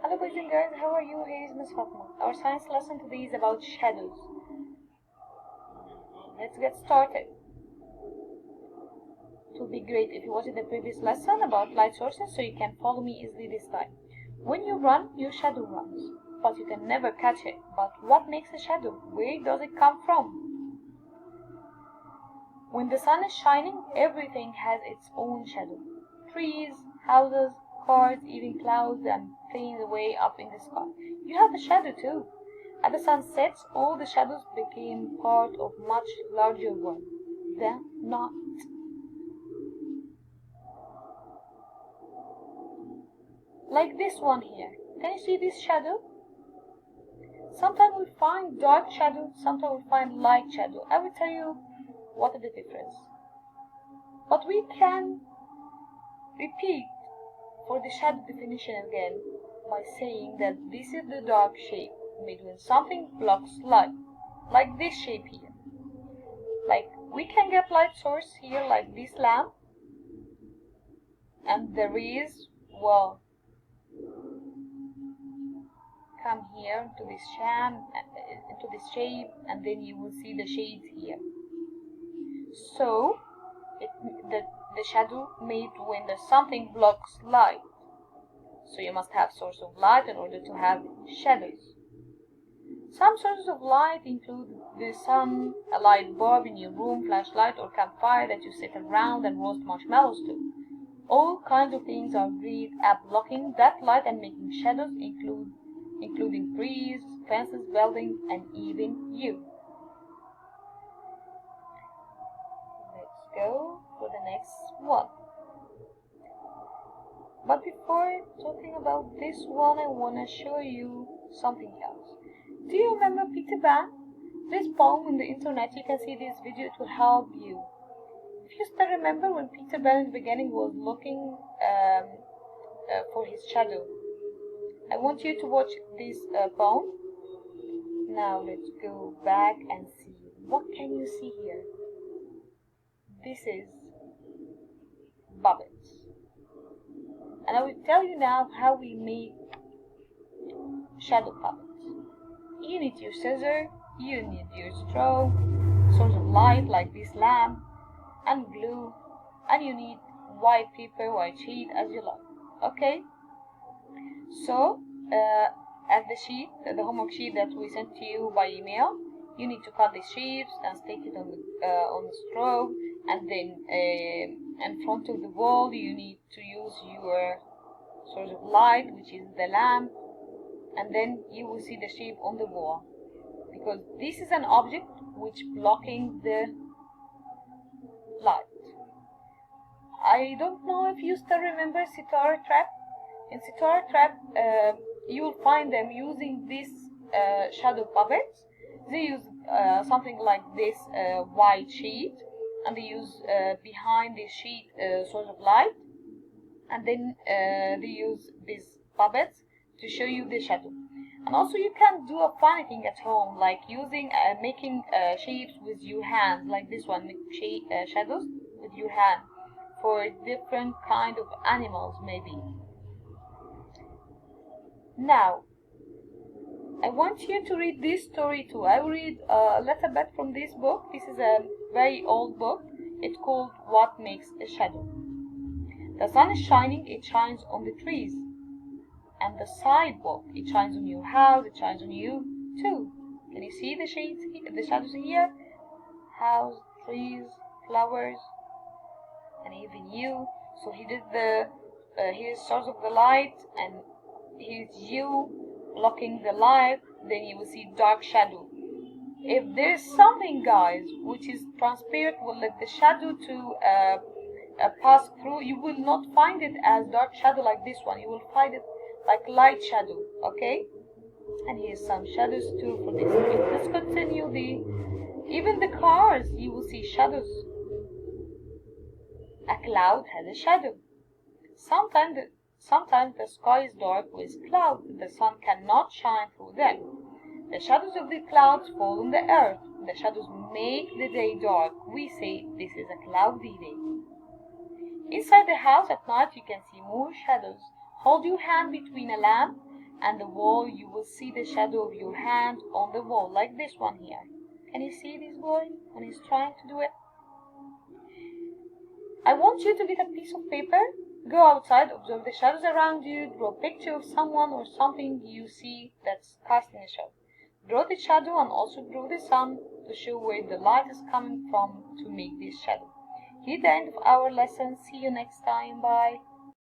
Hello boys and girls, how are you? Here is Miss Fatma. Our science lesson today is about shadows. Let's get started. It will be great if you watched the previous lesson about light sources so you can follow me easily this time. When you run, your shadow runs, but you can never catch it. But what makes a shadow? Where does it come from? When the sun is shining, everything has its own shadow. Trees, houses, cars, even clouds and things way up in the sky. You have a shadow too. As the sun sets, all the shadows became part of much larger one, the night. Like this one here. Can you see this shadow? Sometimes we find dark shadow, sometimes we find light shadow. I will tell you what is the difference. But we can repeat for the shadow definition again by saying that this is the dark shape made when something blocks light, like this shape here. Like we can get light source here like this lamp, and the rays will come here to this into this shape, and then you will see the shades here. So the shadow made when the something blocks light. So you must have source of light in order to have shadows. Some sources of light include the sun, a light bulb in your room, flashlight or campfire that you sit around and roast marshmallows to. All kinds of things are great at blocking that light and making shadows, including trees, fences, buildings, and even you. Let's go for the next one. But before talking about this one, I want to show you something else. Do you remember Peter Pan? This poem on the internet, you can see this video, it will help you. If you still remember when Peter Pan in the beginning was looking for his shadow, I want you to watch this poem. Now let's go back and see. What can you see here? This is puppets. And I will tell you now how we make shadow puppets. You need your scissor, you need your straw, source of light like this lamp, and glue, and you need white paper, white sheet as you like. Okay? So, as the homework sheet that we sent to you by email, you need to cut the shapes and stick it on the straw, and then in front of the wall you need to use your source of light, which is the lamp, and then you will see the shape on the wall, because this is an object which blocking the light. I don't know if you still remember Sitar Trap. In Sitar Trap, you will find them using this shadow puppets. They use something like this white sheet, and they use behind this sheet source of light, and then they use these puppets to show you the shadow. And also you can do a funny thing at home, like using making shapes with your hands, like this one, make shadows with your hand for different kind of animals maybe. Now I want you to read this story too. I will read a little bit from this book. This is a very old book. It's called What Makes a Shadow. The sun is shining, it shines on the trees and the sidewalk. It shines on your house, it shines on you too. Can you see the shades here, the shadows here? House, trees, flowers, and even you. So he did here's source of the light, and here's you blocking the light. Then you will see dark shadow. If there's something, guys, which is transparent, will let the shadow to pass through, you will not find it as dark shadow like this one. You will find it like light shadow. Okay? And here's some shadows too for this. Let's continue even the cars, you will see shadows. A cloud has a shadow. Sometimes the sky is dark with clouds. The sun cannot shine through them. The shadows of the clouds fall on the earth. The shadows make the day dark. We say this is a cloudy day. Inside the house at night you can see more shadows. Hold your hand between a lamp and the wall, you will see the shadow of your hand on the wall, like this one here. Can you see this boy when he's trying to do it? I want you to get a piece of paper, go outside, observe the shadows around you, draw a picture of someone or something you see that's casting a shadow. Draw the shadow and also draw the sun to show where the light is coming from to make this shadow. Here the end of our lesson. See you next time. Bye.